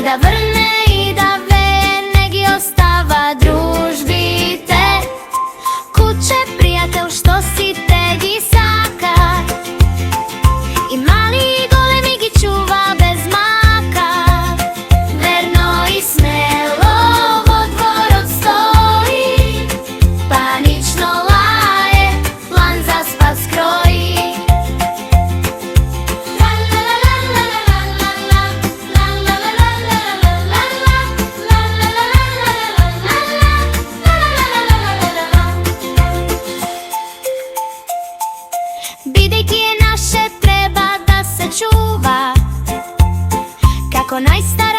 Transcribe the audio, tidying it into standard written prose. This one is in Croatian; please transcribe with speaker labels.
Speaker 1: da vrne i da veje, negi ostava družbite. Kuće prijatelj što si tegi saka, i mali i golemi gi čuva bez maka. Verno i smelo vo dvor odstoji, panično laje, plan za spas kroji. Bidejkije naše treba da se čuva, kako najstara